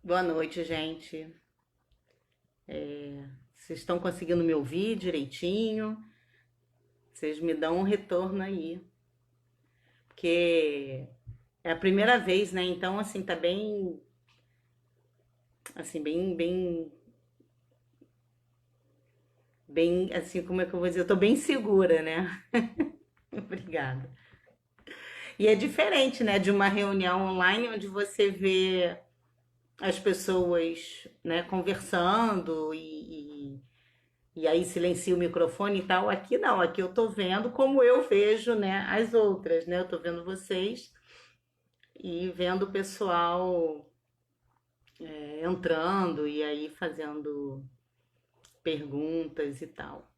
Boa noite, gente. Vocês estão conseguindo me ouvir direitinho? Vocês me dão um retorno aí, porque é a primeira vez, né? Então, assim, tá bem, assim, bem, assim, como é que eu vou dizer? Eu tô bem segura, né? Obrigada. E é diferente, né, de uma reunião online onde você vê as pessoas, né, conversando e aí silencia o microfone e tal. Aqui não, aqui eu tô vendo como eu vejo, né, as outras, né? Eu tô vendo vocês e vendo o pessoal entrando e aí fazendo perguntas e tal.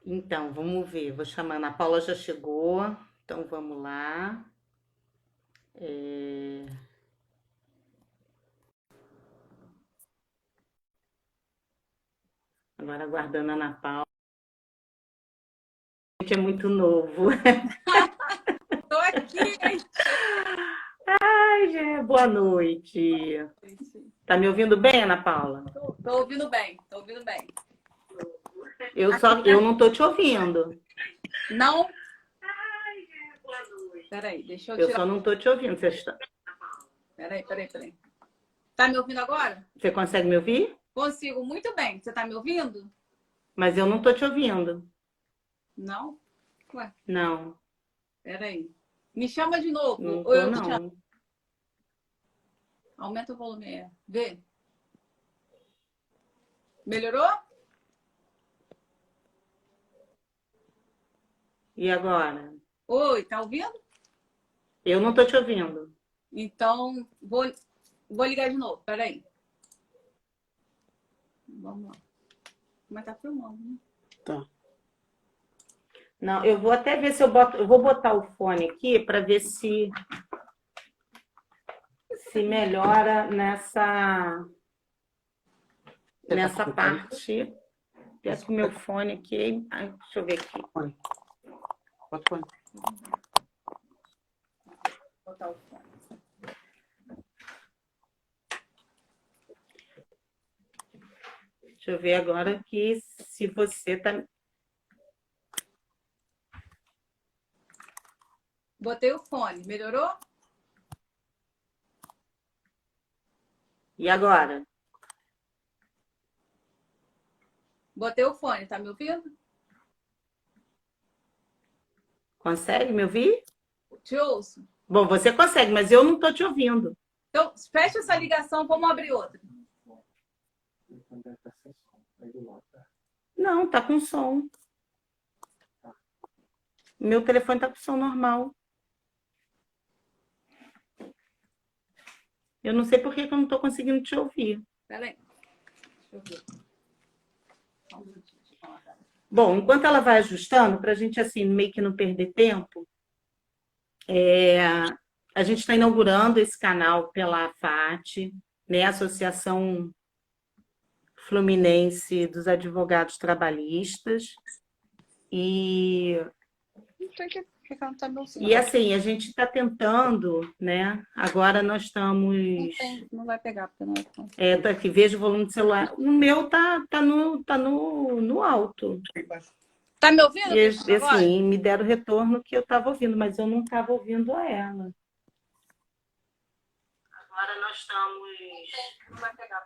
Então, vamos ver. Vou chamar. A Paula já chegou, então vamos lá. Agora aguardando a Ana Paula. Gente, é muito novo. Tô aqui, gente. Ai, gente, boa noite. Tá me ouvindo bem, Ana Paula? Tô ouvindo bem, tô ouvindo bem. Eu não tô te ouvindo. Não? Peraí, deixa eu Eu tirar. só não tô te ouvindo. Peraí. Tá me ouvindo agora? Você consegue me ouvir? Consigo muito bem. Você tá me ouvindo? Mas eu não tô te ouvindo. Não? Ué, Não, peraí. Me chama de novo. não Ou tô eu te chamo. não. Aumenta o volume aí. Vê. Melhorou? E agora? Oi, tá ouvindo? Eu não tô te ouvindo. Então, vou ligar de novo. Peraí. Vamos lá. Mas tá filmando, né? Tá. Não, eu vou até ver se eu boto. Eu vou botar o fone aqui para ver se melhora nessa parte. Peço com o meu fone aqui. Ai, deixa eu ver aqui. Bota fone. Vou botar o fone. Deixa eu ver agora aqui se você tá. Botei o fone. Melhorou? E agora? Botei o fone. Tá me ouvindo? Consegue me ouvir? Te ouço. Bom, você consegue, mas eu não tô te ouvindo. Então, fecha essa ligação, vamos abrir outra. Não, tá com som. Meu telefone tá com som normal. Eu não sei por que eu não tô conseguindo te ouvir. Peraí. Deixa eu ver. Só um minutinho, deixa eu falar, tá? Bom, enquanto ela vai ajustando, para a gente assim meio que não perder tempo, a gente está inaugurando esse canal pela AFAT, né, Associação Fluminense dos Advogados Trabalhistas, e Não sei que ela não tá me ouvindo. E assim, a gente está tentando, né? Agora nós estamos. Não vai pegar, porque não É, tá aqui, vejo o volume do celular. O meu tá no alto. Tá me ouvindo, E Cristina, agora? assim, me deram o retorno que eu estava ouvindo, mas eu não estava ouvindo a ela. Agora nós estamos. Não vai pegar.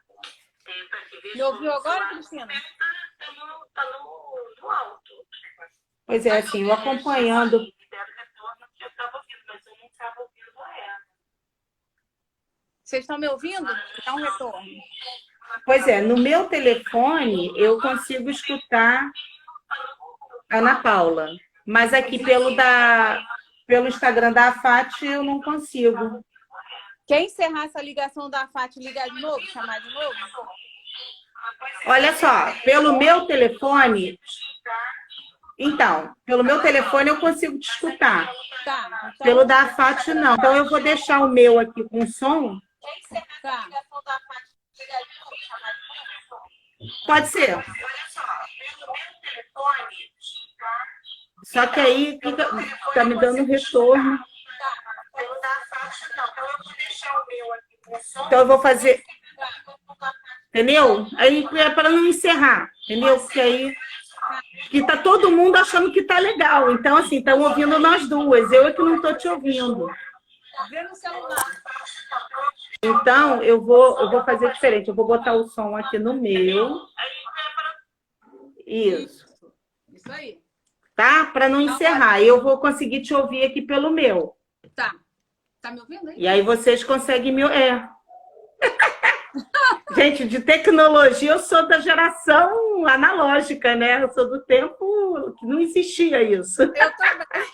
Tá aqui, vejo Me o ouviu volume do agora, celular. Cristina? Tá no alto. Pois é, assim, eu acompanhando. Me deram o retorno que eu estava ouvindo, mas eu não estava ouvindo a ela. Vocês estão me ouvindo? Dá um retorno. Pois é, no meu telefone eu consigo escutar a Ana Paula, mas aqui pelo Instagram da AFAT eu não consigo. Quer encerrar essa ligação da FAT e ligar de novo? Chamar de novo? Olha só, pelo meu telefone. Então, pelo meu telefone eu consigo te escutar. Tá. Então, Pelo da AFAT não. Então eu vou deixar o meu aqui com som. tá. Pode ser. Só que aí tá me dando retorno. Pelo da faixa, não. Então eu vou deixar o meu aqui com som. Então eu vou fazer. Entendeu? Aí é para não encerrar, entendeu? Porque aí que tá todo mundo achando que tá legal. Então, assim, estão ouvindo nós duas. Eu é que não tô te ouvindo. Vê no celular. Então, eu vou fazer diferente. Eu vou botar o som aqui no meu. Isso. Isso aí. Tá? Para não encerrar. Eu vou conseguir te ouvir aqui pelo meu. Tá. Tá me ouvindo aí? E aí vocês conseguem me... Gente, de tecnologia eu sou da geração analógica, né? Eu sou do tempo que não existia isso. Eu também.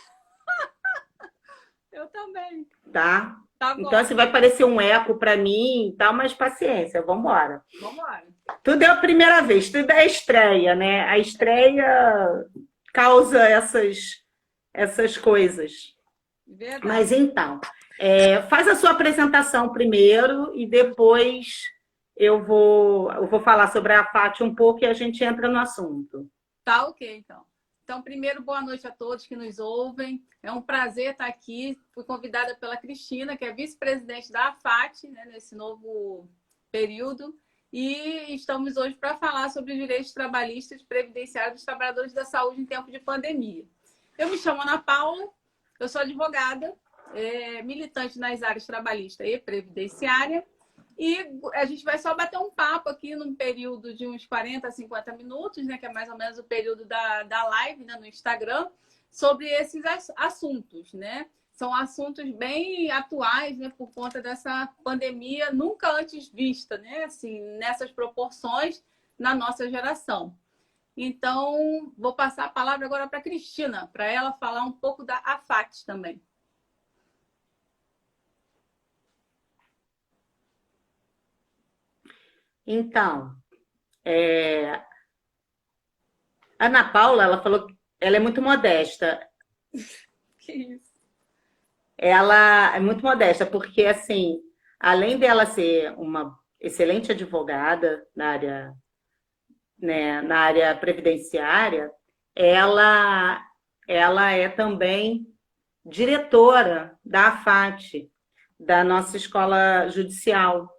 Eu também. Tá? Tá bom. Então, assim, vai parecer um eco para mim e tal, mas paciência, vamos embora. Vamos embora. Tudo é a primeira vez, tudo é a estreia, né? A estreia causa essas coisas. Verdade. Mas então, faz a sua apresentação primeiro e depois eu vou falar sobre a Fati um pouco e a gente entra no assunto. Tá ok, então. Então, primeiro, boa noite a todos que nos ouvem. É um prazer estar aqui. Fui convidada pela Cristina, que é vice-presidente da AFAT, né, nesse novo período. E estamos hoje para falar sobre direitos trabalhistas e previdenciários dos trabalhadores da saúde em tempo de pandemia. Eu me chamo Ana Paula, eu sou advogada, militante nas áreas trabalhista e previdenciária. E a gente vai só bater um papo aqui num período de uns 40 a 50 minutos, né, que é mais ou menos o período da live, né, no Instagram, sobre esses assuntos, né? São assuntos bem atuais, né, por conta dessa pandemia nunca antes vista, né, assim, nessas proporções na nossa geração. Então, vou passar a palavra agora para a Cristina, para ela falar um pouco da AFAT também. Então, Ana Paula, ela falou que ela é muito modesta. Que isso? Ela é muito modesta, porque, assim, além dela ser uma excelente advogada na área, né, na área previdenciária, ela é também diretora da AFAT, da nossa escola judicial.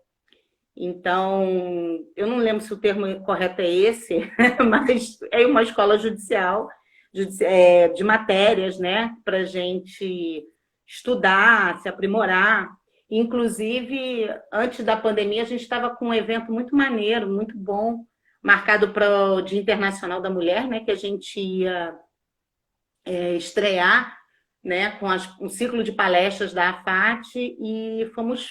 Então, eu não lembro se o termo correto é esse, mas é uma escola judicial de matérias, né, para a gente estudar, se aprimorar. Inclusive, antes da pandemia, a gente estava com um evento muito maneiro, muito bom, marcado para o Dia Internacional da Mulher, né, que a gente ia estrear, né, com um ciclo de palestras da AFAT e fomos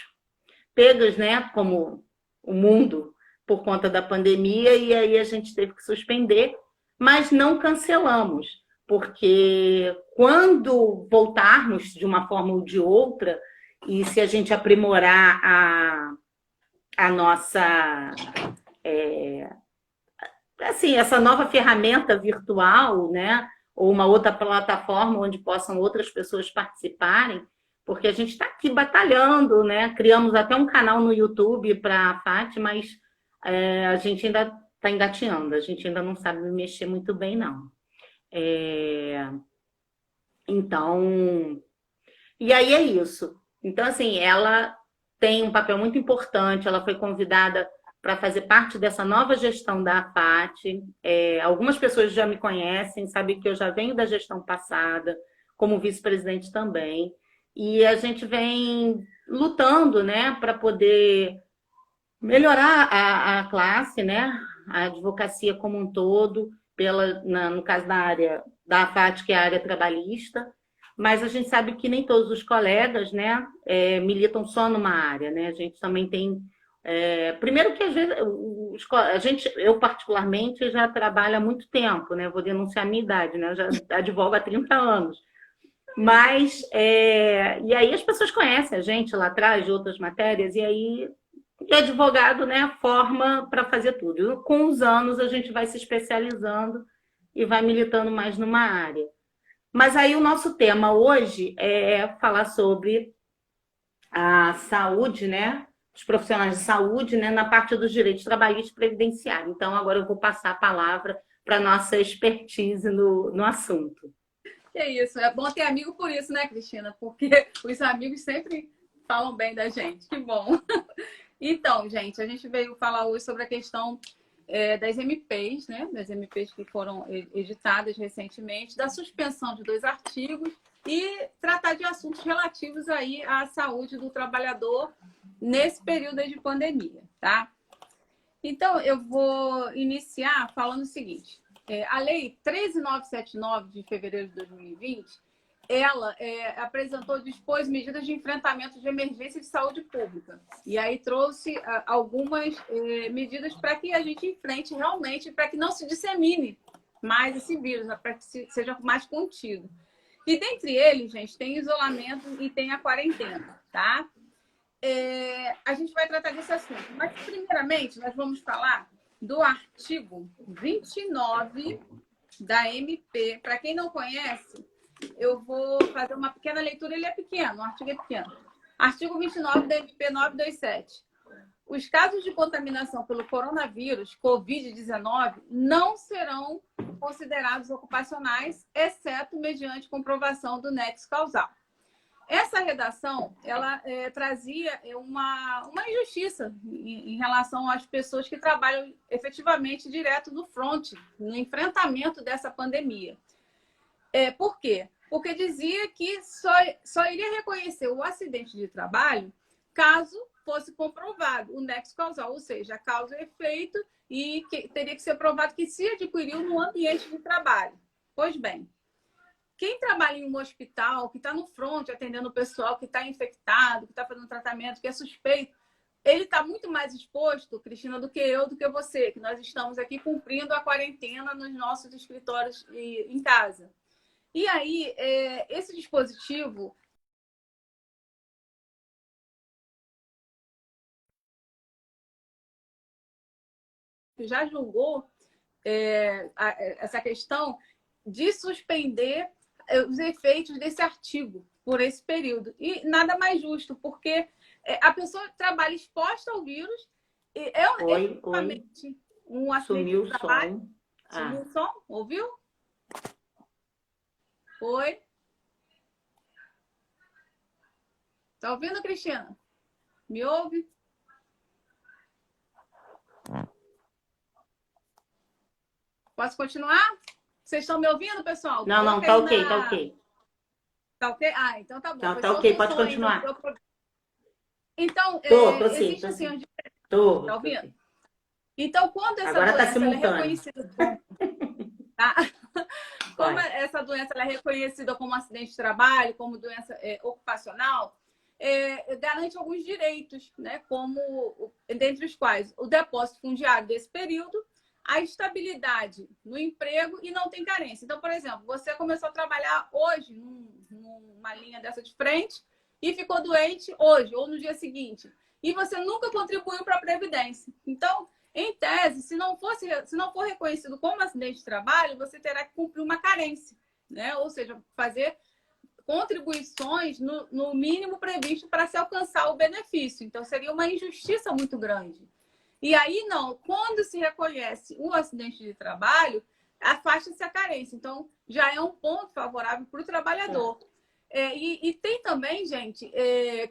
pegas, né, como o mundo, por conta da pandemia, e aí a gente teve que suspender, mas não cancelamos, porque quando voltarmos de uma forma ou de outra, e se a gente aprimorar a nossa... assim, essa nova ferramenta virtual, né, ou uma outra plataforma onde possam outras pessoas participarem, porque a gente está aqui batalhando, né? Criamos até um canal no YouTube para a FAT, mas a gente ainda está engateando, a gente ainda não sabe mexer muito bem, não. Então, e aí é isso. Então, assim, ela tem um papel muito importante, ela foi convidada para fazer parte dessa nova gestão da AFAT. Algumas pessoas já me conhecem, sabem que eu já venho da gestão passada, como vice-presidente também. E a gente vem lutando, né, para poder melhorar a classe, né, a advocacia como um todo, no caso da área da AFAT, que é a área trabalhista, mas a gente sabe que nem todos os colegas, né, militam só numa área, né, a gente também tem... primeiro que às vezes eu particularmente já trabalho há muito tempo, né, vou denunciar a minha idade, né, eu já advogo há 30 anos. Mas, e aí as pessoas conhecem a gente lá atrás de outras matérias, e aí o advogado, né, forma para fazer tudo. E com os anos a gente vai se especializando e vai militando mais numa área. Mas aí o nosso tema hoje é falar sobre a saúde, né, os profissionais de saúde, né, na parte dos direitos trabalhistas e previdenciários. Então, agora eu vou passar a palavra para a nossa expertise no assunto. Que isso, é bom ter amigo por isso, né, Cristina? Porque os amigos sempre falam bem da gente. Que bom. Então, gente, a gente veio falar hoje sobre a questão das MPs, né? Das MPs que foram editadas recentemente, da suspensão de 2 artigos e tratar de assuntos relativos aí à saúde do trabalhador nesse período aí de pandemia, tá? Então, eu vou iniciar falando o seguinte. A Lei 13.979, de fevereiro de 2020, ela dispôs medidas de enfrentamento de emergência de saúde pública. E aí trouxe algumas medidas para que a gente enfrente realmente, para que não se dissemine mais esse vírus, para que seja mais contido. E dentre eles, gente, tem isolamento e tem a quarentena, tá? A gente vai tratar desse assunto. Mas, primeiramente, nós vamos falar do artigo 29 da MP. Para quem não conhece, eu vou fazer uma pequena leitura. Ele é pequeno, o artigo é pequeno. Artigo 29 da MP 927. Os casos de contaminação pelo coronavírus, Covid-19, não serão considerados ocupacionais, exceto mediante comprovação do nexo causal. Essa redação, ela trazia uma injustiça em relação às pessoas que trabalham efetivamente direto no front, no enfrentamento dessa pandemia. Por quê? Porque dizia que só iria reconhecer o acidente de trabalho caso fosse comprovado o nexo causal, ou seja, a causa e efeito, e que teria que ser provado que se adquiriu no ambiente de trabalho. Pois bem, quem trabalha em um hospital, que está no front atendendo o pessoal que está infectado, que está fazendo tratamento, que é suspeito, ele está muito mais exposto, Cristina, do que eu, do que você, que nós estamos aqui cumprindo a quarentena nos nossos escritórios e em casa. E aí, esse dispositivo já julgou essa questão de suspender os efeitos desse artigo por esse período. E nada mais justo, porque a pessoa trabalha exposta ao vírus e Oi. um acidente Sumiu de o trabalho. som. Sumiu o som? Ouviu? Oi? Tá ouvindo, Cristina? Me ouve? Posso continuar? Vocês estão me ouvindo, pessoal? Não, Coloca tá aí ok, tá ok. Tá ok? Ah, então tá bom. Tá ok, pode continuar. Então, Tô sim, existe tô assim, sim. Tô. tá ouvindo? Então, quando essa Agora tá doença ela é simultâneo. reconhecida como, tá? Como Vai. essa doença ela é reconhecida como acidente de trabalho, como doença ocupacional, garante alguns direitos, né? Como, dentre os quais, o depósito fundiário desse período, a estabilidade no emprego e não tem carência. Então, por exemplo, você começou a trabalhar hoje numa linha dessa de frente e ficou doente hoje ou no dia seguinte. E você nunca contribuiu para a Previdência. Então, em tese, se não for reconhecido como acidente de trabalho, você terá que cumprir uma carência, né? Ou seja, fazer contribuições no mínimo previsto para se alcançar o benefício. Então, seria uma injustiça muito grande. E aí, não, quando se reconhece o acidente de trabalho, afasta-se a carência. Então, já é um ponto favorável para o trabalhador. E tem também, gente,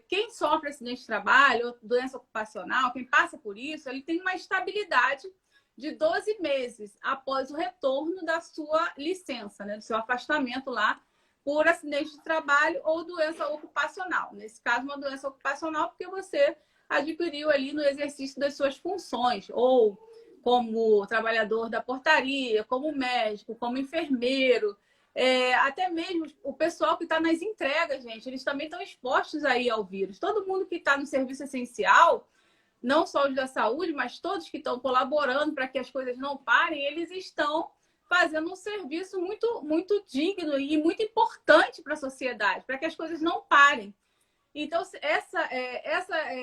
quem sofre acidente de trabalho, doença ocupacional, quem passa por isso, ele tem uma estabilidade de 12 meses após o retorno da sua licença, né, do seu afastamento lá por acidente de trabalho ou doença ocupacional. Nesse caso, uma doença ocupacional, porque você adquiriu ali no exercício das suas funções, ou como trabalhador da portaria, como médico, como enfermeiro, até mesmo o pessoal que está nas entregas, gente, eles também estão expostos aí ao vírus. Todo mundo que está no serviço essencial, não só os da saúde, mas todos que estão colaborando para que as coisas não parem, eles estão fazendo um serviço muito, muito digno e muito importante para a sociedade, para que as coisas não parem. Então, essa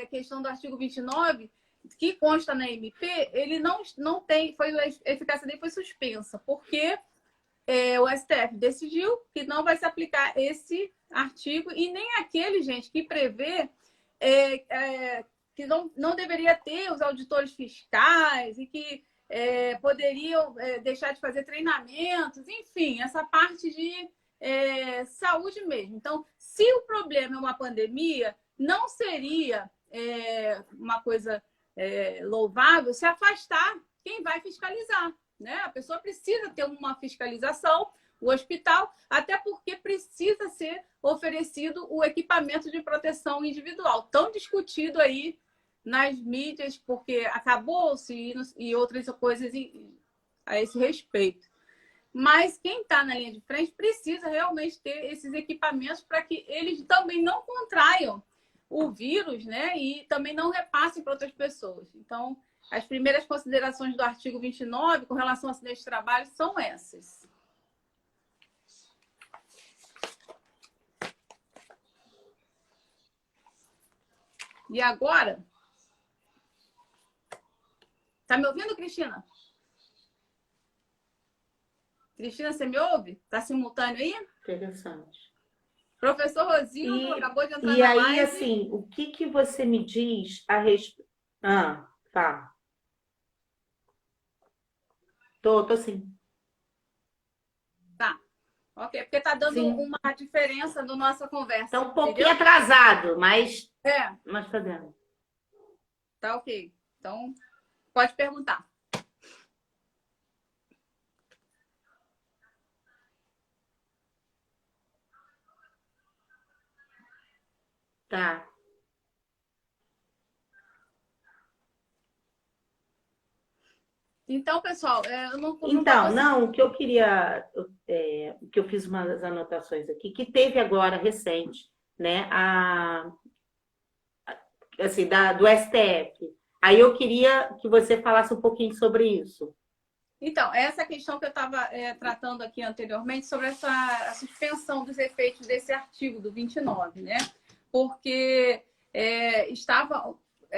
questão do artigo 29, que consta na MP, ele não tem, a eficácia dele foi suspensa, porque o STF decidiu que não vai se aplicar esse artigo e nem aquele, gente, que prevê que não deveria ter os auditores fiscais e que poderiam deixar de fazer treinamentos, enfim, essa parte saúde mesmo. Então, se o problema é uma pandemia, não seria uma coisa louvável se afastar quem vai fiscalizar, né? A pessoa precisa ter uma fiscalização, o hospital, até porque precisa ser oferecido o equipamento de proteção individual, tão discutido aí nas mídias, porque acabou-se e outras coisas a esse respeito. Mas quem está na linha de frente precisa realmente ter esses equipamentos para que eles também não contraiam o vírus, né? E também não repassem para outras pessoas. Então, as primeiras considerações do artigo 29 com relação ao acidente de trabalho são essas. E agora? Tá me ouvindo, Cristina? Cristina, você me ouve? Tá simultâneo aí? Interessante. Professor Rosildo acabou de entrar E na aí, live. assim, o que você me diz a respeito... Tá. Tô sim. Tá. Ok, porque tá dando Sim. uma diferença na nossa conversa. Tá um pouquinho entendeu? atrasado, mas tá dando. Tá ok. Então, pode perguntar. Tá. Então, pessoal, eu não tô Então, conseguindo. não, o que eu queria, que eu fiz umas anotações aqui, que teve agora recente, né, assim, do STF. Aí eu queria que você falasse um pouquinho sobre isso. Então, essa questão que eu estava tratando aqui anteriormente sobre a suspensão dos efeitos desse artigo do 29, né? Porque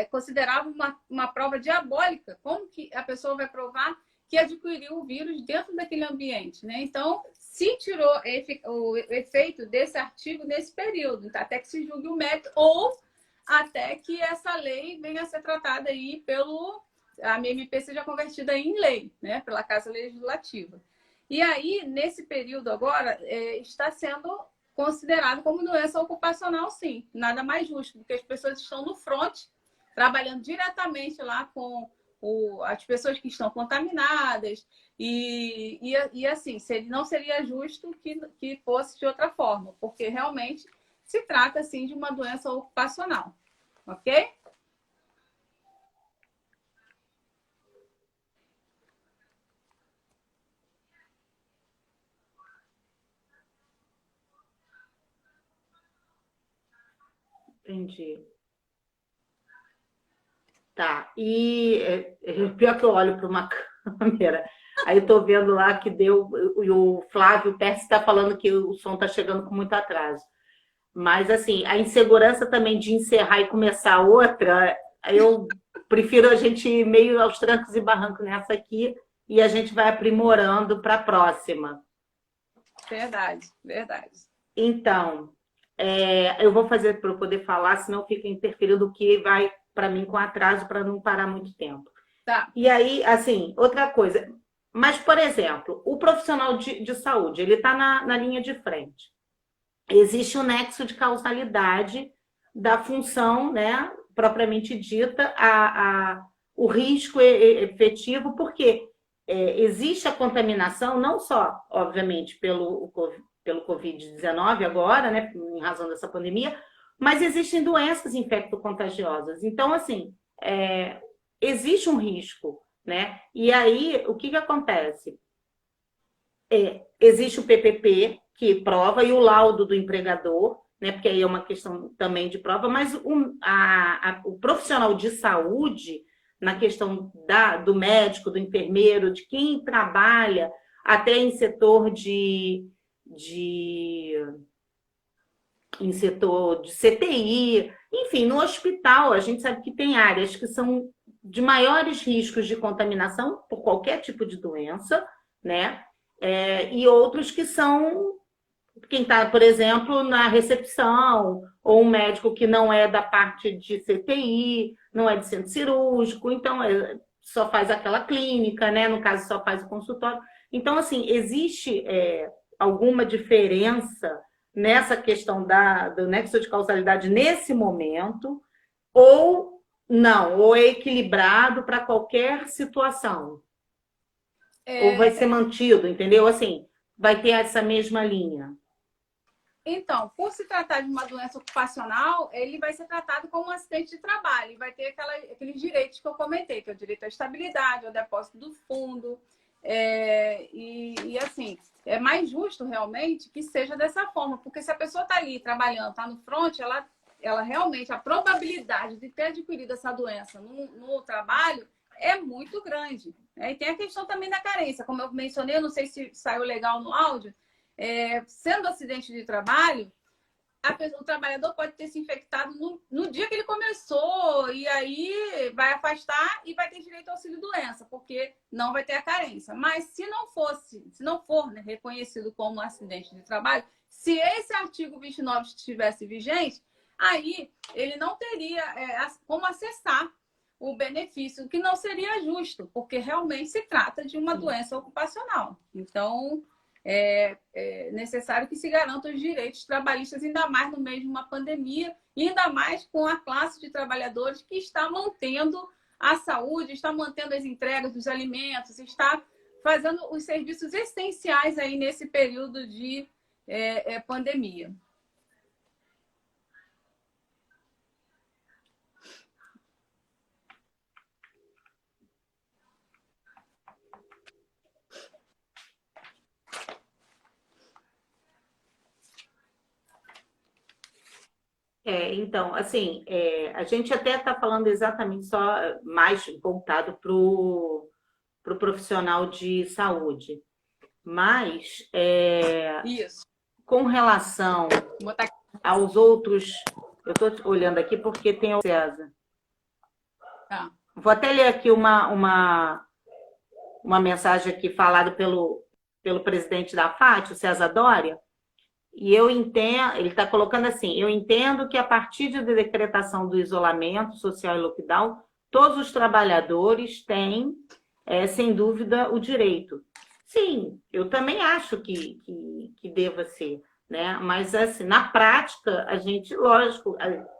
considerava uma prova diabólica. Como que a pessoa vai provar que adquiriu o vírus dentro daquele ambiente, né? Então, se tirou o efeito desse artigo nesse período, até que se julgue o mérito ou até que essa lei venha a ser tratada aí a MP seja convertida em lei, né, pela Casa Legislativa. E aí, nesse período agora, está sendo considerado como doença ocupacional, sim. Nada mais justo, porque as pessoas estão no front, trabalhando diretamente lá com as pessoas que estão contaminadas, e assim, não seria justo que fosse de outra forma, porque realmente se trata, assim, de uma doença ocupacional. Ok? Entendi. Tá. E pior que eu olho para uma câmera, aí eu tô vendo lá que o Flávio Percy está falando que o som está chegando com muito atraso. Mas, assim, a insegurança também de encerrar e começar outra, eu prefiro a gente ir meio aos trancos e barrancos nessa aqui e a gente vai aprimorando para a próxima. Verdade, verdade. Então, eu vou fazer para eu poder falar, senão fica interferindo o que vai para mim com atraso para não parar muito tempo. Tá. E aí, assim, outra coisa. Mas, por exemplo, o profissional de saúde, ele está na linha de frente. Existe um nexo de causalidade da função, né, propriamente dita, o risco efetivo, porque existe a contaminação, não só, obviamente, pelo Covid-19 agora, né, em razão dessa pandemia, mas existem doenças infecto-contagiosas. Então, assim, existe um risco, né? E aí, o que acontece? Existe o PPP, que prova, e o laudo do empregador, né? Porque aí é uma questão também de prova, mas o profissional de saúde, na questão do médico, do enfermeiro, de quem trabalha até em setor em setor de CTI, enfim, no hospital, a gente sabe que tem áreas que são de maiores riscos de contaminação por qualquer tipo de doença, né? E outros que são quem está, por exemplo, na recepção, ou um médico que não é da parte de CTI, não é de centro cirúrgico, então só faz aquela clínica, né? No caso, só faz o consultório. Então, assim, existe alguma diferença nessa questão do nexo de causalidade nesse momento, ou não, ou é equilibrado para qualquer situação? Ou vai ser mantido, entendeu? Assim, vai ter essa mesma linha. Então, por se tratar de uma doença ocupacional, ele vai ser tratado como um acidente de trabalho e vai ter aqueles direitos que eu comentei, que é o direito à estabilidade, ao depósito do fundo. Assim, é mais justo realmente que seja dessa forma, porque se a pessoa está ali trabalhando, está no front, ela realmente, a probabilidade de ter adquirido essa doença no trabalho é muito grande. E tem a questão também da carência, como eu mencionei, eu não sei se saiu legal no áudio, sendo acidente de trabalho, o trabalhador pode ter se infectado no dia que ele começou, e aí vai afastar e vai ter direito ao auxílio-doença, porque não vai ter a carência. Mas se não for, né, reconhecido como um acidente de trabalho, se esse artigo 29 estivesse vigente, aí ele não teria como acessar o benefício, que não seria justo, porque realmente se trata de uma doença ocupacional. Então, é necessário que se garantam os direitos trabalhistas, ainda mais no meio de uma pandemia, e ainda mais com a classe de trabalhadores que está mantendo a saúde, está mantendo as entregas dos alimentos, está fazendo os serviços essenciais aí nesse período de pandemia. Então, assim, a gente até está falando exatamente só mais voltado para o profissional de saúde, mas Isso. com relação aos outros, eu estou olhando aqui porque tem o César. Tá. Vou até ler aqui uma mensagem aqui falada pelo presidente da FAT, o César Doria. E eu entendo, ele está colocando assim, eu entendo que a partir da decretação do isolamento social e lockdown, todos os trabalhadores têm, sem dúvida, o direito. Sim, eu também acho que deva ser, né? Mas, assim, na prática, a gente, lógico,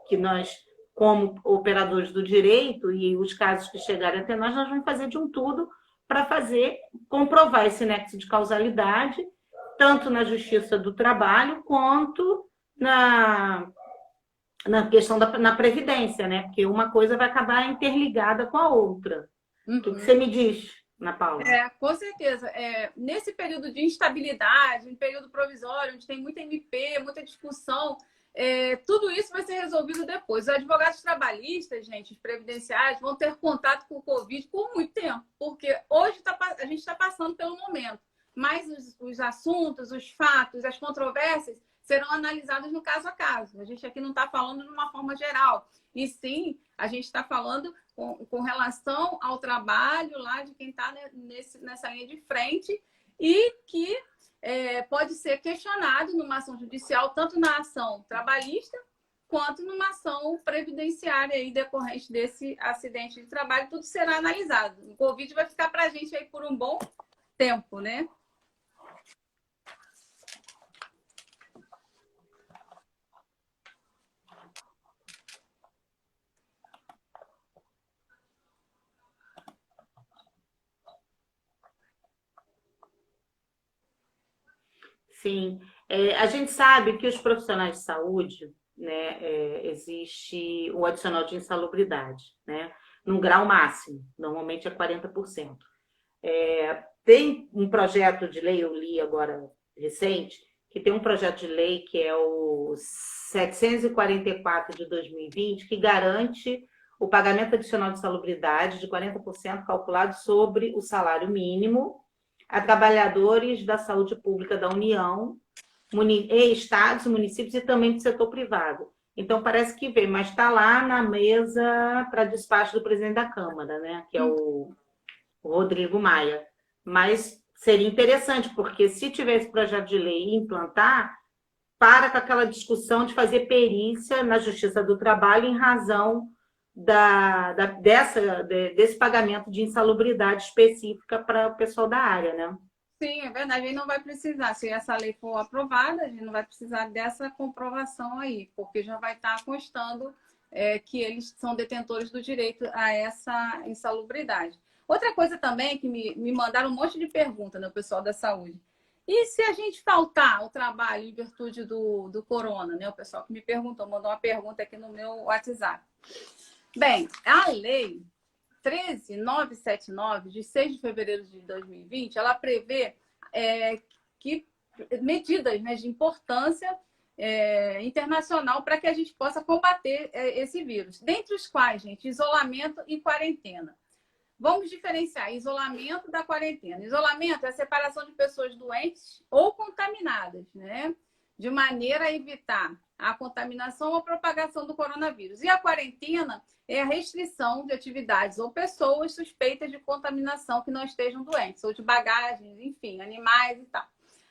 que nós, como operadores do direito, e os casos que chegarem até nós vamos fazer de um tudo para comprovar esse nexo de causalidade, tanto na Justiça do Trabalho quanto na questão na Previdência, né? Porque uma coisa vai acabar interligada com a outra. Uhum. O que você me diz, Ana Paula? Com certeza. Nesse período de instabilidade, em período provisório, onde tem muita MP, muita discussão, tudo isso vai ser resolvido depois. Os advogados trabalhistas, gente, os previdenciários, vão ter contato com o Covid por muito tempo, porque hoje a gente está passando pelo momento. Mas os assuntos, os fatos, as controvérsias serão analisados no caso a caso. A gente aqui não está falando de uma forma geral. E sim, a gente está falando com relação ao trabalho lá de quem está nessa linha de frente e que pode ser questionado numa ação judicial, tanto na ação trabalhista quanto numa ação previdenciária aí decorrente desse acidente de trabalho. Tudo será analisado. O Covid vai ficar para a gente aí por um bom tempo, né? Sim, a gente sabe que os profissionais de saúde, né, existe o adicional de insalubridade, né, num grau máximo, normalmente é 40%. Tem um projeto de lei, eu li agora recente, que tem um projeto de lei que é o 744 de 2020, que garante o pagamento adicional de salubridade de 40% calculado sobre o salário mínimo a trabalhadores da saúde pública da União, estados, municípios e também do setor privado. Então, parece que vem, mas está lá na mesa para despacho do presidente da Câmara, né? Que é o Rodrigo Maia. Mas seria interessante, porque se tiver esse projeto de lei e implantar, para com aquela discussão de fazer perícia na Justiça do Trabalho em razão desse pagamento de insalubridade específica para o pessoal da área, né? Sim, é verdade. Aí não vai precisar, se essa lei for aprovada, a gente não vai precisar dessa comprovação aí, porque já vai estar constando que eles são detentores do direito a essa insalubridade. Outra coisa também que me mandaram um monte de perguntas, né, o pessoal da saúde. E se a gente faltar ao trabalho em virtude do corona, né? O pessoal que me perguntou, mandou uma pergunta aqui no meu WhatsApp. Bem, a lei 13.979, de 6 de fevereiro de 2020, ela prevê que medidas, né, de importância internacional para que a gente possa combater esse vírus. Dentre os quais, gente, isolamento e quarentena. Vamos diferenciar isolamento da quarentena. Isolamento é a separação de pessoas doentes ou contaminadas, né? De maneira a evitar a contaminação ou a propagação do coronavírus. E a quarentena é a restrição de atividades ou pessoas suspeitas de contaminação que não estejam doentes, ou de bagagens, enfim, animais e tal.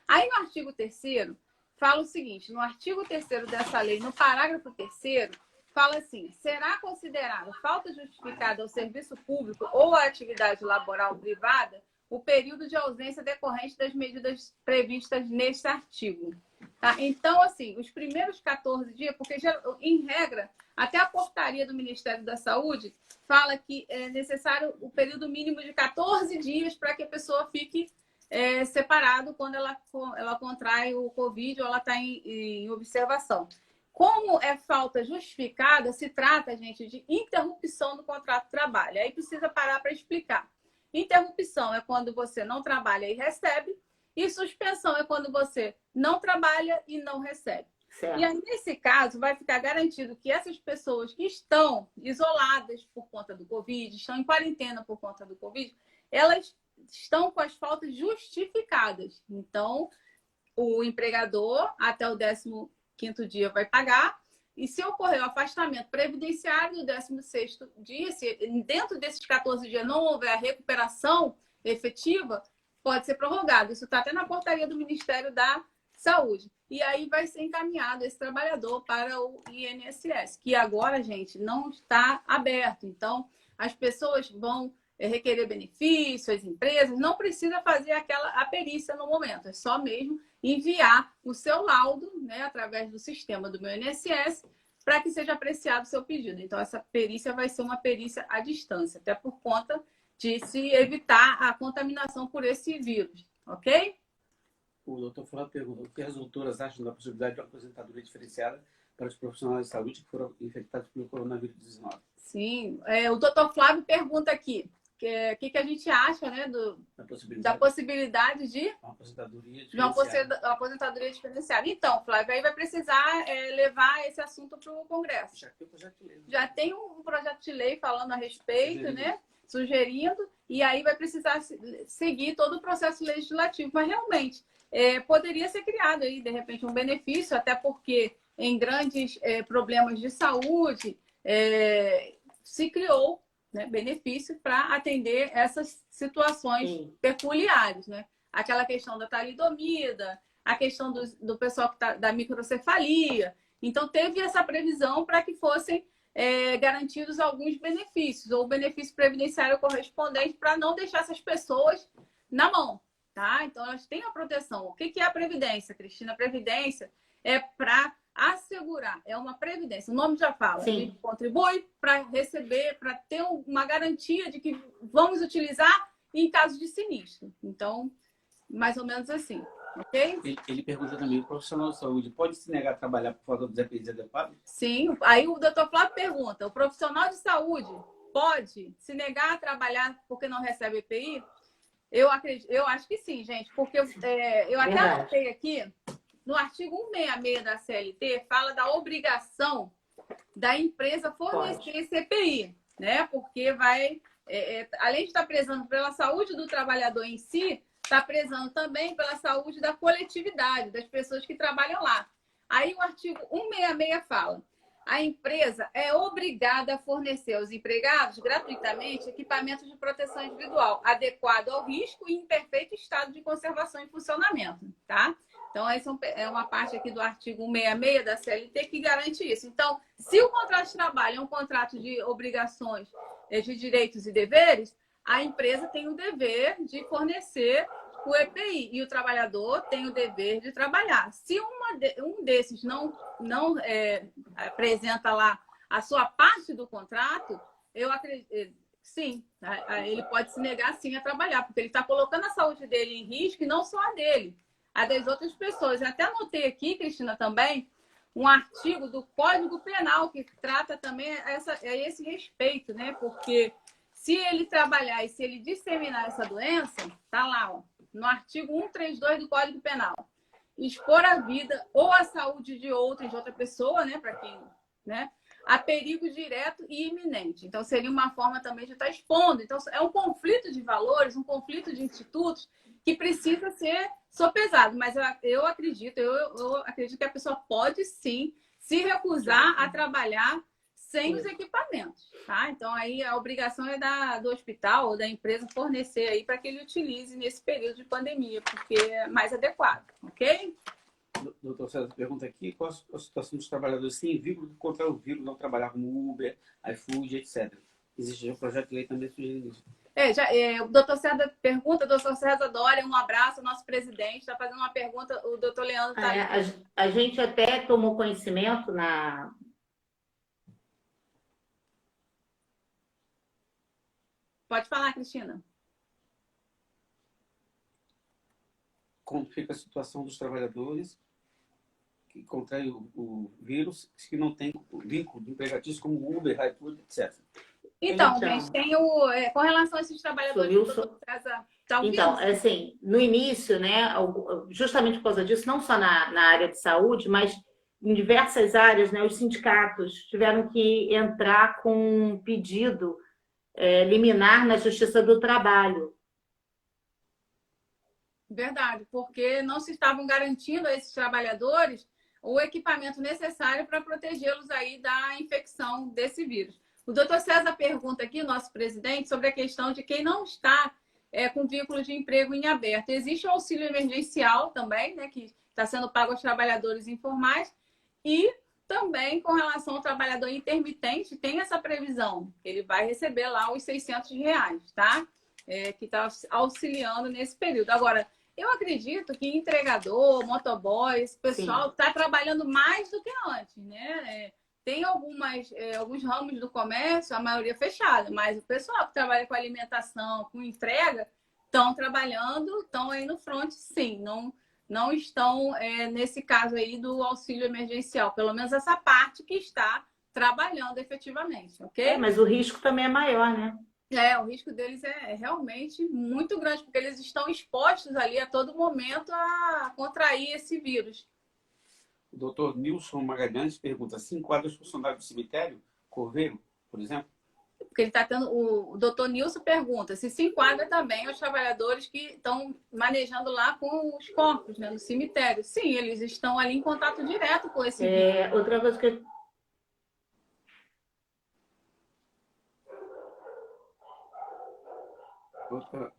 Aí no artigo 3º, fala o seguinte, no artigo 3º dessa lei, no parágrafo 3º, fala assim, será considerada falta justificada ao serviço público ou à atividade laboral privada o período de ausência decorrente das medidas previstas neste artigo. Tá? Então, assim, os primeiros 14 dias, porque em regra, até a portaria do Ministério da Saúde fala que é necessário o período mínimo de 14 dias para que a pessoa fique separado quando ela contrai o Covid ou ela está em observação. Como é falta justificada, se trata, gente, de interrupção do contrato de trabalho. Aí precisa parar para explicar. Interrupção é quando você não trabalha e recebe, e suspensão é quando você não trabalha e não recebe. Certo. E aí, nesse caso, vai ficar garantido que essas pessoas que estão isoladas por conta do Covid, estão em quarentena por conta do Covid, elas estão com as faltas justificadas. Então, o empregador, até o 15º dia, vai pagar. E se ocorrer o afastamento previdenciário no 16º dia, se dentro desses 14 dias não houver a recuperação efetiva, pode ser prorrogado. Isso está até na portaria do Ministério da Saúde. E aí vai ser encaminhado esse trabalhador para o INSS, que agora, gente, não está aberto. Então, as pessoas vão requerer benefício, as empresas, não precisa fazer a perícia no momento, é só mesmo enviar o seu laudo, né, através do sistema do meu INSS, para que seja apreciado o seu pedido. Então, essa perícia vai ser uma perícia à distância, até por conta de se evitar a contaminação por esse vírus, ok? O doutor Flávio pergunta: o que as doutoras acham da possibilidade de uma aposentadoria diferenciada para os profissionais de saúde que foram infectados pelo coronavírus 19? Sim, o doutor Flávio pergunta aqui o que a gente acha, né, da possibilidade de uma aposentadoria diferenciada. Então, Flávio, aí vai precisar levar esse assunto para o Congresso. Já tem um projeto de lei. Já tem um projeto de lei falando a respeito, né? Sugerindo, e aí vai precisar seguir todo o processo legislativo. Mas realmente poderia ser criado aí, de repente, um benefício, até porque em grandes problemas de saúde se criou, né, benefício para atender essas situações peculiares, né? Aquela questão da talidomida, a questão do pessoal que tá, da microcefalia. Então, teve essa previsão para que fossem garantidos alguns benefícios, ou benefício previdenciário correspondente, para não deixar essas pessoas na mão, tá? Então, elas têm a proteção. O que é a Previdência, Cristina? A Previdência é para assegurar, é uma previdência, o nome já fala, Sim. a gente contribui para receber, para ter uma garantia de que vamos utilizar em caso de sinistro. Então, mais ou menos assim, ok? Ele pergunta também: o profissional de saúde pode se negar a trabalhar por falta do desempenho adequado? Sim, aí o doutor Flávio pergunta: o profissional de saúde pode se negar a trabalhar porque não recebe EPI? Eu acho que sim, gente, porque eu até anotei aqui. No artigo 166 da CLT, fala da obrigação da empresa fornecer esse EPI, né? Porque vai, além de estar prezando pela saúde do trabalhador em si, está prezando também pela saúde da coletividade, das pessoas que trabalham lá. Aí o artigo 166 fala: a empresa é obrigada a fornecer aos empregados gratuitamente equipamentos de proteção individual adequado ao risco e em perfeito estado de conservação e funcionamento, tá? Então, essa é uma parte aqui do artigo 166 da CLT que garante isso. Então, se o contrato de trabalho é um contrato de obrigações, de direitos e deveres, a empresa tem o dever de fornecer o EPI. E o trabalhador tem o dever de trabalhar. Se um desses não apresenta lá a sua parte do contrato, eu acredito, sim, ele pode se negar sim a trabalhar, porque ele está colocando a saúde dele em risco e não só a dele, a das outras pessoas. Eu até anotei aqui, Cristina, também, um artigo do Código Penal que trata também esse respeito, né? Porque se ele trabalhar e se ele disseminar essa doença, tá lá, ó, no artigo 132 do Código Penal, expor a vida ou a saúde de outra pessoa, né? Para quem, né? A perigo direto e iminente. Então, seria uma forma também de estar expondo. Então, é um conflito de valores, um conflito de institutos que precisa ser sopesado. Mas eu acredito que a pessoa pode, sim, se recusar a trabalhar sem os equipamentos, tá? Então, aí a obrigação é do hospital ou da empresa fornecer aí para que ele utilize nesse período de pandemia, porque é mais adequado, ok? Doutor César pergunta aqui qual a situação dos trabalhadores sem vínculo que contra o vírus não trabalhar como Uber, iFood, etc. Existe um projeto de lei também sugerindo isso. O doutor César pergunta, doutor César Dória, um abraço, nosso presidente, está fazendo uma pergunta, o doutor Leandro está a gente até tomou conhecimento Pode falar, Cristina. Como fica a situação dos trabalhadores que contraem o vírus, que não tem vínculo empregatício como Uber, iFood, etc. Então, gente, tem com relação a esses trabalhadores, o doutor César está ouvindo? Então, assim, no início, né, justamente por causa disso, não só na área de saúde, mas em diversas áreas, né, os sindicatos tiveram que entrar com um pedido liminar na Justiça do Trabalho. Verdade, porque não se estavam garantindo a esses trabalhadores o equipamento necessário para protegê-los aí da infecção desse vírus. O doutor César pergunta aqui, nosso presidente, sobre a questão de quem não está com vínculo de emprego em aberto. Existe o auxílio emergencial também, né, que está sendo pago aos trabalhadores informais, e também com relação ao trabalhador intermitente, tem essa previsão. Ele vai receber lá os R$600, tá? Que está auxiliando nesse período. Agora, eu acredito que entregador, motoboy, esse pessoal está trabalhando mais do que antes, né? Tem alguns ramos do comércio, a maioria fechada, mas o pessoal que trabalha com alimentação, com entrega, estão trabalhando, estão aí no front, sim. Não estão nesse caso aí do auxílio emergencial, pelo menos essa parte que está trabalhando efetivamente, ok? Mas o risco também é maior, né? O risco deles é realmente muito grande, porque eles estão expostos ali a todo momento a contrair esse vírus. O doutor Nilson Magalhães pergunta: se enquadra os funcionários do cemitério, Corveiro, por exemplo? Porque ele está tendo. O doutor Nilson pergunta se enquadra também aos trabalhadores que estão manejando lá com os corpos, né, no cemitério. Sim, eles estão ali em contato direto com esse vírus. Outra coisa que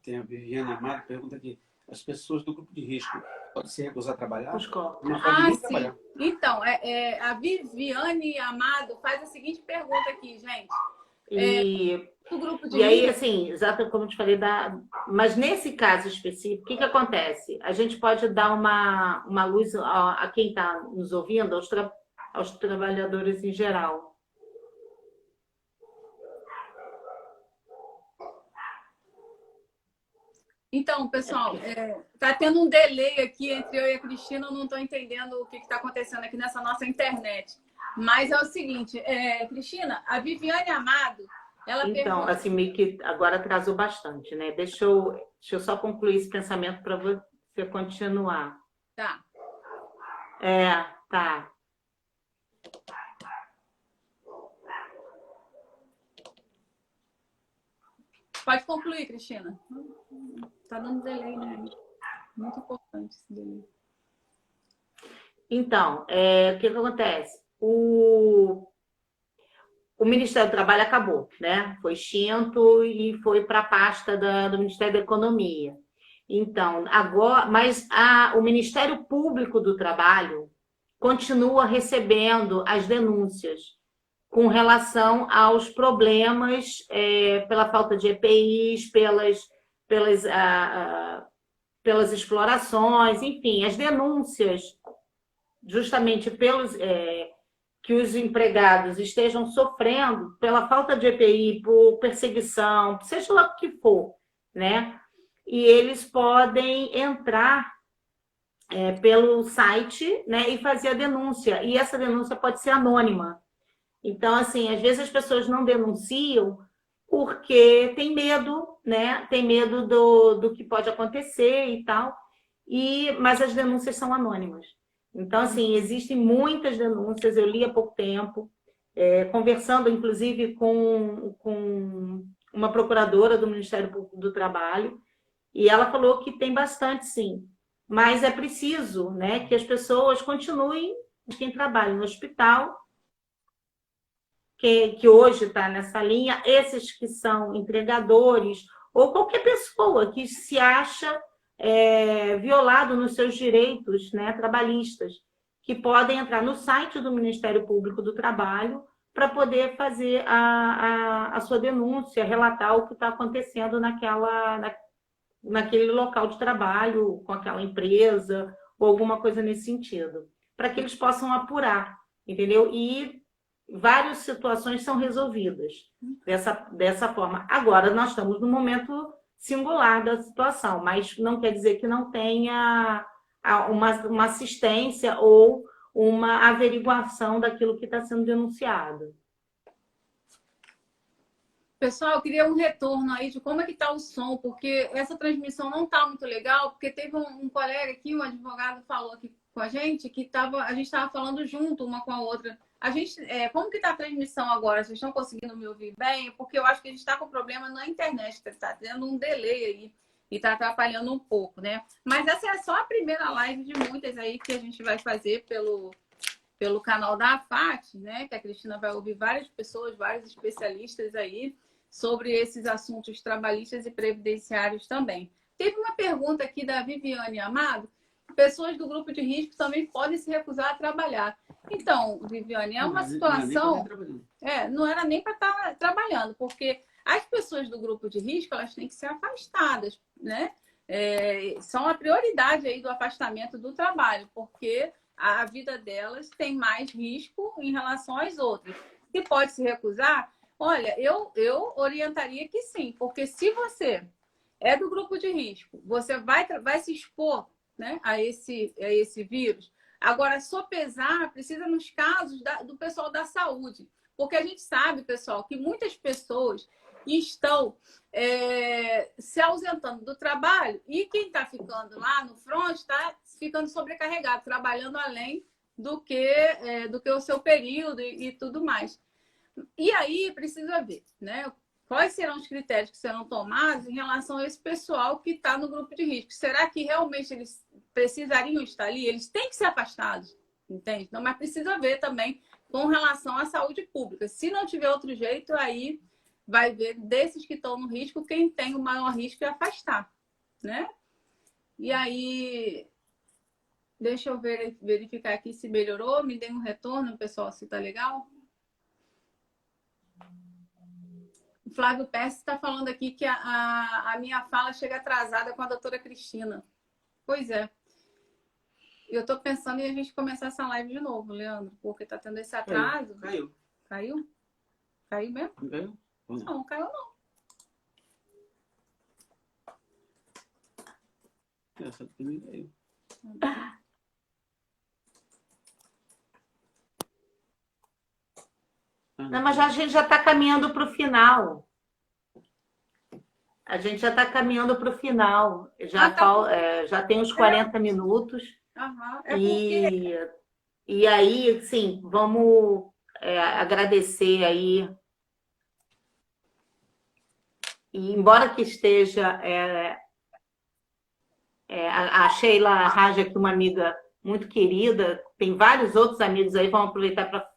Tem a Viviane Amado, pergunta aqui: as pessoas do grupo de risco podem se recusar a trabalhar? os corpos. Não podem nem Sim. trabalhar. Então, a Viviane Amado faz a seguinte pergunta aqui, gente. O grupo de E aí, risco... assim, exato como eu te falei, mas nesse caso específico, o que acontece? A gente pode dar uma luz a quem está nos ouvindo, aos trabalhadores em geral. Então, pessoal, tá tendo um delay aqui entre eu e a Cristina, eu não estou entendendo o que está acontecendo aqui nessa nossa internet. Mas é o seguinte, Cristina, a Viviane Amado, ela Então, assim, meio que agora atrasou bastante, né? Deixa eu só concluir esse pensamento para você continuar. Tá. Tá. Pode concluir, Cristina. Tá dando delay, né? Muito importante esse delay. Então, o que acontece? O Ministério do Trabalho acabou, né? Foi extinto e foi para a pasta do Ministério da Economia. Então, agora, mas o Ministério Público do Trabalho continua recebendo as denúncias com relação aos problemas pela falta de EPIs, pelas explorações, enfim, as denúncias justamente pelos que os empregados estejam sofrendo pela falta de EPI, por perseguição, seja lá o que for, né? E eles podem entrar pelo site, né, e fazer a denúncia. E essa denúncia pode ser anônima. Então, assim, às vezes as pessoas não denunciam porque tem medo, né? Tem medo do que pode acontecer e tal. Mas as denúncias são anônimas. Então, assim, existem muitas denúncias. Eu li há pouco tempo, conversando, inclusive, com uma procuradora do Ministério Público do Trabalho, e ela falou que tem bastante, sim. Mas é preciso, né, que as pessoas continuem, quem trabalha no hospital, que hoje está nessa linha, esses que são entregadores, ou qualquer pessoa que se acha violado nos seus direitos, né, trabalhistas, que podem entrar no site do Ministério Público do Trabalho para poder fazer a sua denúncia, relatar o que está acontecendo naquele local de trabalho, com aquela empresa, ou alguma coisa nesse sentido, para que eles possam apurar, entendeu? E várias situações são resolvidas dessa forma. Agora, nós estamos num momento singular da situação, mas não quer dizer que não tenha uma assistência ou uma averiguação daquilo que está sendo denunciado. Pessoal, eu queria um retorno aí de como é que está o som, porque essa transmissão não está muito legal, porque teve um colega aqui, um advogado, falou aqui com a gente que a gente estava falando junto uma com a outra. Como que está a transmissão agora? Vocês estão conseguindo me ouvir bem? Porque eu acho que a gente está com problema na internet, está tendo um delay aí e está atrapalhando um pouco, né? Mas essa é só a primeira live de muitas aí que a gente vai fazer pelo canal da AFAT, né? Que a Cristina vai ouvir várias pessoas, vários especialistas aí sobre esses assuntos trabalhistas e previdenciários também. Teve uma pergunta aqui da Viviane Amado. Pessoas do grupo de risco também podem se recusar a trabalhar. Então, Viviane, é uma situação... não era nem para estar trabalhando, porque as pessoas do grupo de risco, elas têm que ser afastadas, né? São a prioridade aí do afastamento do trabalho, porque a vida delas tem mais risco em relação às outras. Se pode se recusar, olha, eu orientaria que sim, porque se você é do grupo de risco, você vai se expor, né, a esse vírus. Agora, sopesar precisa nos casos do pessoal da saúde, porque a gente sabe, pessoal, que muitas pessoas estão se ausentando do trabalho e quem está ficando lá no front está ficando sobrecarregado, trabalhando além do que o seu período e tudo mais. E aí precisa ver, né? Quais serão os critérios que serão tomados em relação a esse pessoal que está no grupo de risco? Será que realmente eles precisariam estar ali? Eles têm que ser afastados, entende? Não, mas precisa ver também com relação à saúde pública. Se não tiver outro jeito, aí vai ver desses que estão no risco, quem tem o maior risco é afastar, né? E aí, deixa eu verificar aqui se melhorou, me dê um retorno, pessoal, se tá legal. O Flávio Pesce está falando aqui que a minha fala chega atrasada com a doutora Cristina. Pois é. Eu estou pensando em a gente começar essa live de novo, Leandro, porque está tendo esse atraso. Caiu. Caiu? Caiu mesmo? Caiu? Não, caiu não. Essa também caiu. Não, mas a gente já está caminhando para o final. A gente já está caminhando para o final. Já tem uns 40 minutos. E aí, sim, vamos agradecer aí. E embora que esteja a Sheila Raja, aqui, uma amiga muito querida, tem vários outros amigos aí, vamos aproveitar para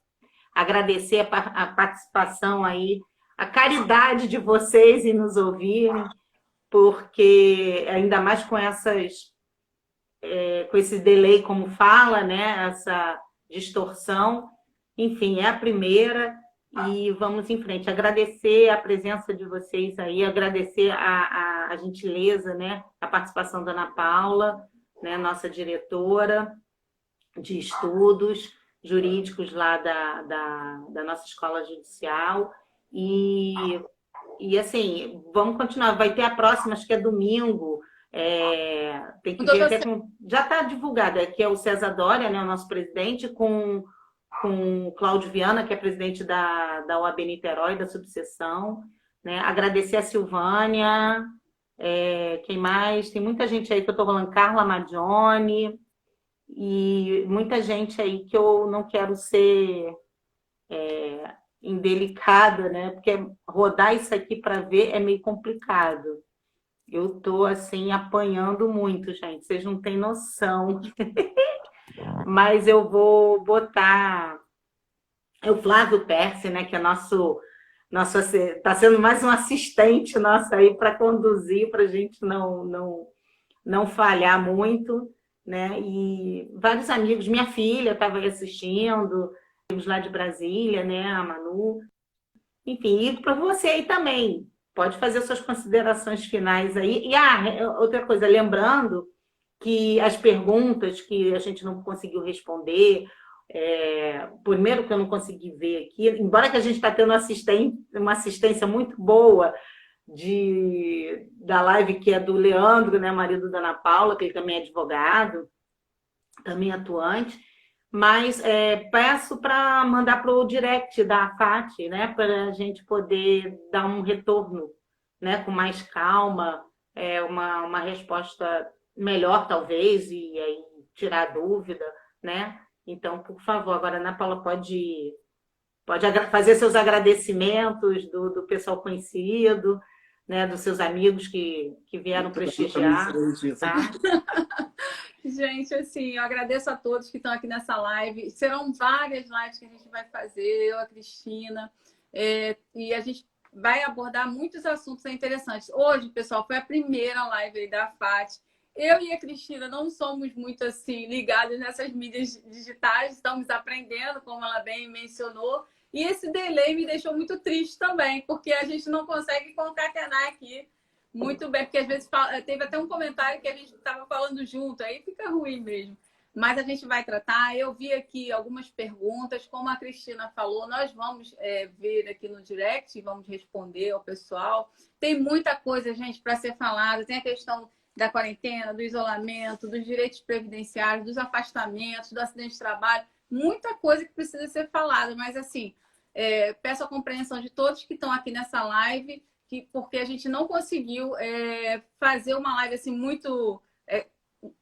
agradecer a participação aí, a caridade de vocês em nos ouvirem, porque ainda mais com com esse delay, como fala, né? Essa distorção, enfim, é a primeira, e vamos em frente. Agradecer a presença de vocês aí, agradecer a gentileza, né? A participação da Ana Paula, né? Nossa diretora de estudos jurídicos lá da nossa escola judicial. E assim, vamos continuar. Vai ter a próxima, acho que é domingo. Tem O que ver doutor até com. Já está divulgado, que é o César Dória, né, o nosso presidente, com o Cláudio Viana, que é presidente da OAB Niterói, da subseção. Né? Agradecer a Silvânia, quem mais? Tem muita gente aí que eu estou falando, Carla Magione, e muita gente aí que eu não quero ser indelicada, né? Porque rodar isso aqui para ver é meio complicado. Eu tô assim apanhando muito, gente. Vocês não têm noção. Mas eu vou botar o Flávio Percy, né? Que é tá sendo mais um assistente nosso aí para conduzir, para a gente não falhar muito, né? E vários amigos, minha filha estava aí assistindo, amigos lá de Brasília, né? A Manu. Enfim, e para você aí também. Pode fazer suas considerações finais aí. E outra coisa, lembrando que as perguntas que a gente não conseguiu responder, primeiro que eu não consegui ver aqui, embora que a gente está tendo uma assistência muito boa da live que é do Leandro, né, marido da Ana Paula, que ele também é advogado, também atuante, mas peço para mandar para o direct da FAT, né, para a gente poder dar um retorno, né, com mais calma, uma resposta melhor, talvez, e aí tirar dúvida, né? Então, por favor, agora a Ana Paula pode fazer seus agradecimentos do pessoal conhecido, né, dos seus amigos que vieram prestigiar, tá? Gente, assim, eu agradeço a todos que estão aqui nessa live. Serão várias lives que a gente vai fazer, eu, a Cristina, e a gente vai abordar muitos assuntos interessantes. Hoje, pessoal, foi a primeira live aí da FAT. Eu e a Cristina não somos muito assim ligados nessas mídias digitais, estamos aprendendo, como ela bem mencionou. E esse delay me deixou muito triste também, porque a gente não consegue concatenar aqui muito bem, porque às vezes teve até um comentário que a gente estava falando junto, aí fica ruim mesmo. Mas a gente vai tratar. Eu vi aqui algumas perguntas, como a Cristina falou, nós vamos ver aqui no direct, vamos responder ao pessoal. Tem muita coisa, gente, para ser falada. Tem a questão da quarentena, do isolamento, dos direitos previdenciários, dos afastamentos, do acidente de trabalho. Muita coisa que precisa ser falada, mas assim, peço a compreensão de todos que estão aqui nessa live, porque a gente não conseguiu fazer uma live assim muito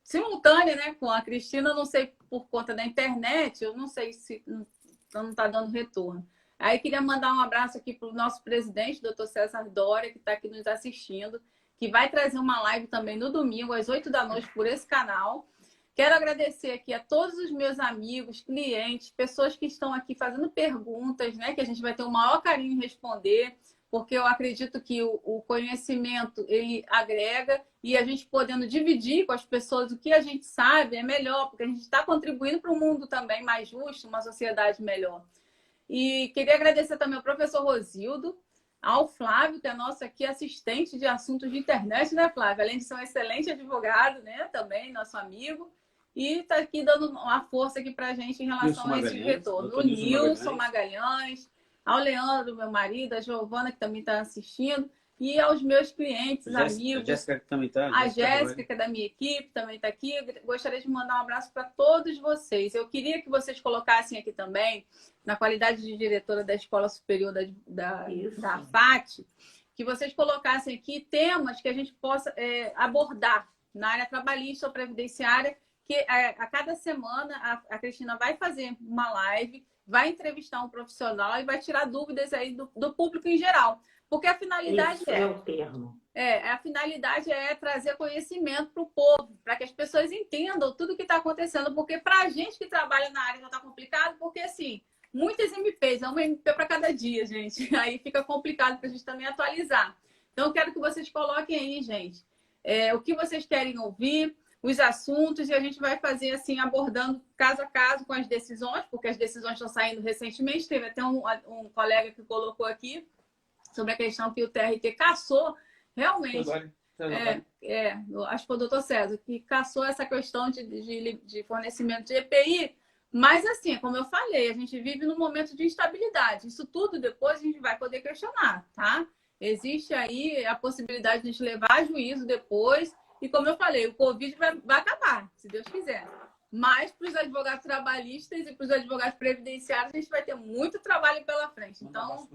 simultânea, né, com a Cristina, não sei por conta da internet, eu não sei se não está dando retorno. Aí queria mandar um abraço aqui para o nosso presidente, doutor César Dória, que está aqui nos assistindo, que vai trazer uma live também no domingo, às 8 da noite, por esse canal. Quero agradecer aqui a todos os meus amigos, clientes, pessoas que estão aqui fazendo perguntas, né, que a gente vai ter o maior carinho em responder, porque eu acredito que o conhecimento, ele agrega, e a gente podendo dividir com as pessoas o que a gente sabe é melhor, porque a gente está contribuindo para um mundo também mais justo, uma sociedade melhor. E queria agradecer também ao professor Rosildo, ao Flávio, que é nosso aqui assistente de assuntos de internet, né, Flávio? Além de ser um excelente advogado, né, também, nosso amigo. E está aqui dando uma força aqui para a gente em relação a esse retorno. O Nilson Magalhães, ao Leandro, meu marido, a Giovana, que também está assistindo, e aos meus clientes, amigos. A Jéssica também está. A Jéssica, que é da minha equipe, também está aqui. Eu gostaria de mandar um abraço para todos vocês. Eu queria que vocês colocassem aqui também, na qualidade de diretora da Escola Superior da FAT, que vocês colocassem aqui temas que a gente possa abordar na área trabalhista ou previdenciária, que a cada semana a Cristina vai fazer uma live, vai entrevistar um profissional e vai tirar dúvidas aí do público em geral. Porque a finalidade Isso é o termo. A finalidade é trazer conhecimento para o povo, para que as pessoas entendam tudo o que está acontecendo. Porque para a gente que trabalha na área já está complicado, porque assim, muitas MPs, é uma MP para cada dia, gente. Aí fica complicado para a gente também atualizar. Então, eu quero que vocês coloquem aí, gente, o que vocês querem ouvir. os assuntos e a gente vai fazer assim, abordando caso a caso com as decisões, porque as decisões estão saindo recentemente. Teve até um colega que colocou aqui sobre a questão que o TRT cassou, realmente. Acho que foi o doutor César, que cassou essa questão de fornecimento de EPI. Mas, assim, como eu falei, a gente vive num momento de instabilidade. Isso tudo depois a gente vai poder questionar, tá? Existe aí a possibilidade de a gente levar a juízo depois. E, como eu falei, o Covid vai acabar, se Deus quiser. Mas, para os advogados trabalhistas e para os advogados previdenciários, a gente vai ter muito trabalho pela frente. Então,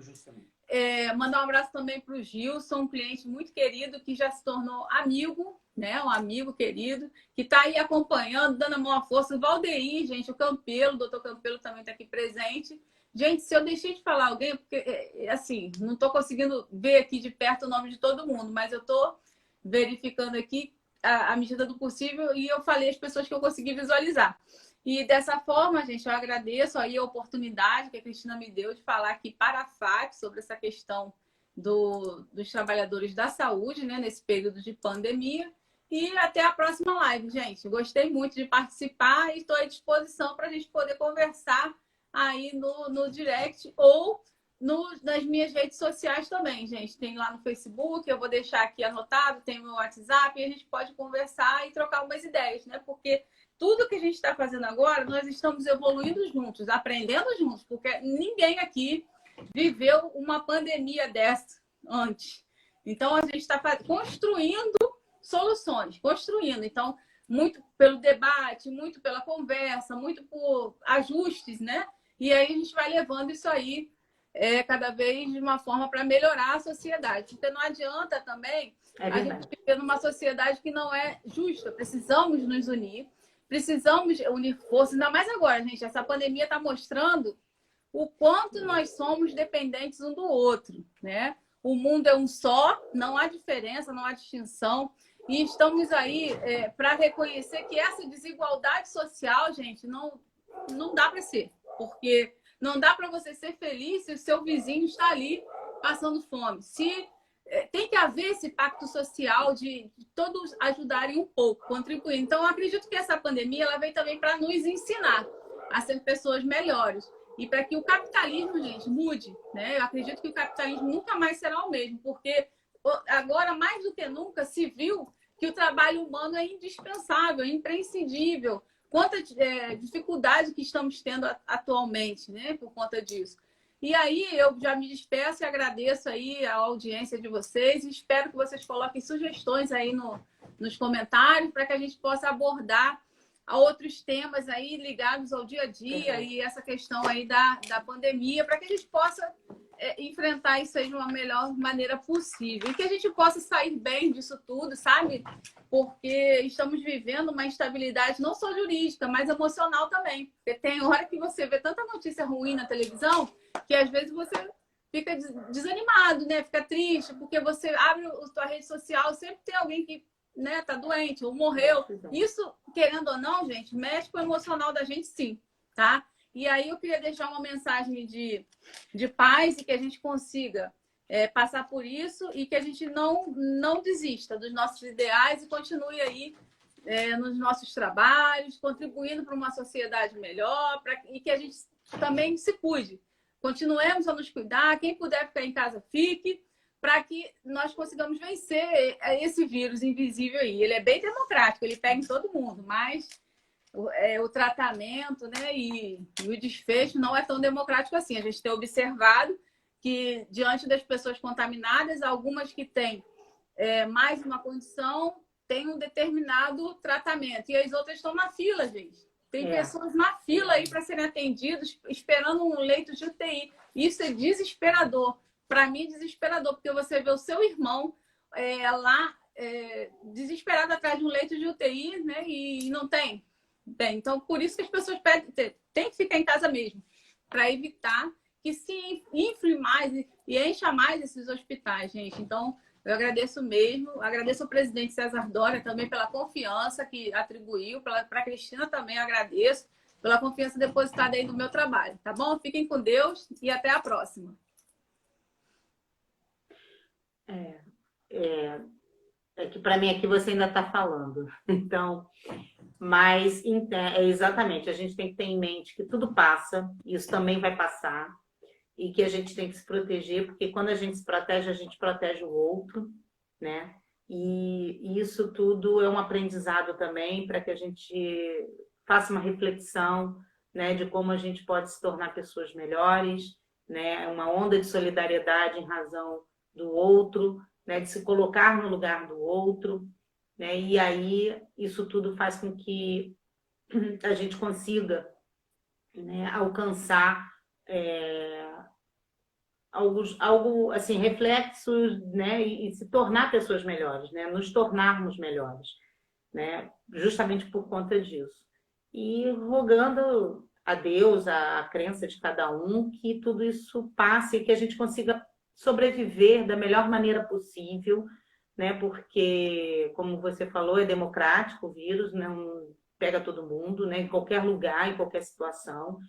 mandar um abraço também para o Gilson, um cliente muito querido que já se tornou amigo, né? Um amigo querido, que está aí acompanhando, dando a mão à força. O Valdeir, gente, o Campelo, o doutor Campelo também está aqui presente. Gente, se eu deixei de falar alguém, porque, assim, não estou conseguindo ver aqui de perto o nome de todo mundo, mas eu estou verificando aqui à medida do possível e eu falei as pessoas que eu consegui visualizar. E dessa forma, gente, eu agradeço aí a oportunidade que a Cristina me deu de falar aqui para a FAC sobre essa questão dos trabalhadores da saúde, né, nesse período de pandemia. E até a próxima live, gente. Gostei muito de participar e estou à disposição para a gente poder conversar aí no direct ou nas minhas redes sociais também, gente. Tem lá no Facebook, eu vou deixar aqui anotado, tem o meu WhatsApp e a gente pode conversar e trocar umas ideias, né? Porque tudo que a gente está fazendo agora, nós estamos evoluindo juntos, aprendendo juntos, porque ninguém aqui viveu uma pandemia dessa antes. Então, a gente está construindo soluções, construindo. Então, muito pelo debate, muito pela conversa, muito por ajustes, né? E aí a gente vai levando isso aí cada vez de uma forma para melhorar a sociedade. Porque não adianta também a gente viver numa sociedade que não é justa. Precisamos nos unir, precisamos unir forças. Ainda mais agora, gente. Essa pandemia está mostrando o quanto nós somos dependentes um do outro, né? O mundo é um só, não há diferença, não há distinção. E estamos aí para reconhecer que essa desigualdade social, gente, não dá para ser. Porque não dá para você ser feliz se o seu vizinho está ali passando fome. Tem que haver esse pacto social de todos ajudarem um pouco, contribuir. Então, eu acredito que essa pandemia ela veio também para nos ensinar a ser pessoas melhores. E para que o capitalismo, gente, mude, né? Eu acredito que o capitalismo nunca mais será o mesmo, porque agora, mais do que nunca, se viu que o trabalho humano é indispensável, é imprescindível. Quanta dificuldade que estamos tendo atualmente, né, por conta disso. E aí, eu já me despeço e agradeço aí a audiência de vocês e espero que vocês coloquem sugestões aí nos comentários para que a gente possa abordar outros temas aí ligados ao dia a dia e essa questão aí da pandemia, para que a gente possa enfrentar isso aí de uma melhor maneira possível. E que a gente possa sair bem disso tudo, sabe? Porque estamos vivendo uma instabilidade não só jurídica, mas emocional também. Porque tem hora que você vê tanta notícia ruim na televisão que às vezes você fica desanimado, né? Fica triste, porque você abre a sua rede social, sempre tem alguém que tá doente ou morreu. Isso, querendo ou não, gente, mexe com o emocional da gente, sim, tá? E aí eu queria deixar uma mensagem de paz e que a gente consiga passar por isso e que a gente não desista dos nossos ideais e continue aí nos nossos trabalhos, contribuindo para uma sociedade melhor e que a gente também se cuide. Continuemos a nos cuidar, quem puder ficar em casa, fique, para que nós consigamos vencer esse vírus invisível aí. Ele é bem democrático, ele pega em todo mundo, mas o tratamento, né, e o desfecho não é tão democrático assim. A gente tem observado que, diante das pessoas contaminadas, algumas que têm mais uma condição têm um determinado tratamento. E as outras estão na fila, gente. Tem pessoas na fila aí para serem atendidas, esperando um leito de UTI. Isso é desesperador. Para mim, é desesperador, porque você vê o seu irmão lá desesperado atrás de um leito de UTI, né, e não tem. Então, por isso que as pessoas têm que ficar em casa mesmo, para evitar que se infle mais e encha mais esses hospitais, gente. Então, eu agradeço mesmo, agradeço ao presidente César Dória também pela confiança que atribuiu, para a Cristina também agradeço pela confiança depositada aí no meu trabalho, tá bom? Fiquem com Deus e até a próxima. que para mim aqui você ainda está falando. Então, mas exatamente, a gente tem que ter em mente que tudo passa, isso também vai passar, e que a gente tem que se proteger, porque quando a gente protege o outro, né? E isso tudo é um aprendizado também para que a gente faça uma reflexão, né, de como a gente pode se tornar pessoas melhores, né? Uma onda de solidariedade em razão do outro, né, de se colocar no lugar do outro, né? E aí isso tudo faz com que a gente consiga, né, alcançar algo assim, reflexos, né, e se tornar pessoas melhores, né, nos tornarmos melhores, né, justamente por conta disso. E rogando a Deus, a crença de cada um, que tudo isso passe e que a gente consiga sobreviver da melhor maneira possível, né, porque, como você falou, é democrático o vírus, não pega todo mundo, né, em qualquer lugar, em qualquer situação.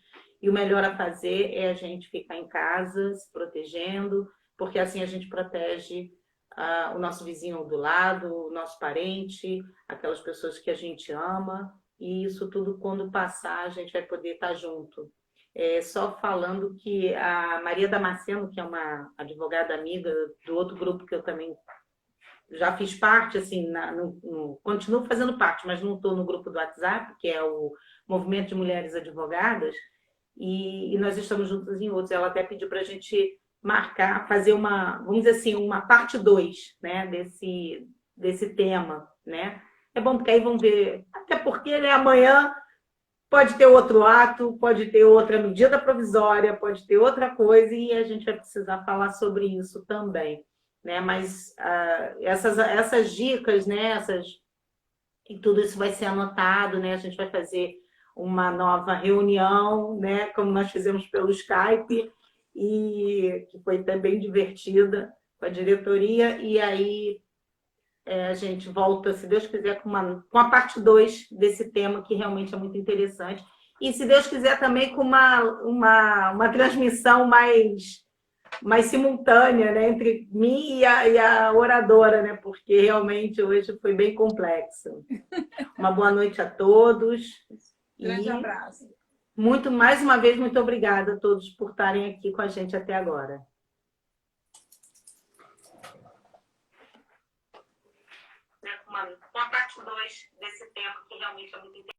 E o melhor a fazer é a gente ficar em casa, se protegendo, porque assim a gente protege o nosso vizinho do lado, o nosso parente, aquelas pessoas que a gente ama, e isso tudo, quando passar, a gente vai poder estar junto. Só falando que a Maria Damasceno, que é uma advogada amiga do outro grupo que eu também já fiz parte, assim, continuo fazendo parte, mas não estou no grupo do WhatsApp, que é o Movimento de Mulheres Advogadas, e nós estamos juntos em outros. Ela até pediu para a gente marcar, fazer uma, vamos dizer assim, uma parte 2, né, desse tema, né? É bom porque aí vão ver, até porque, né, amanhã pode ter outro ato, pode ter outra medida provisória, pode ter outra coisa, e a gente vai precisar falar sobre isso também, né? Mas essas dicas, né, e tudo isso vai ser anotado, né? A gente vai fazer uma nova reunião, né? Como nós fizemos pelo Skype, e que foi também divertida com a diretoria, e aí a gente volta, se Deus quiser, com a parte 2 desse tema, que realmente é muito interessante. E, se Deus quiser, também com uma transmissão mais simultânea, né, entre mim e a oradora, né, porque realmente hoje foi bem complexo. Uma boa noite a todos. Grande abraço. Mais uma vez, muito obrigada a todos por estarem aqui com a gente até agora. Com a parte 2 desse tema, que realmente é muito interessante.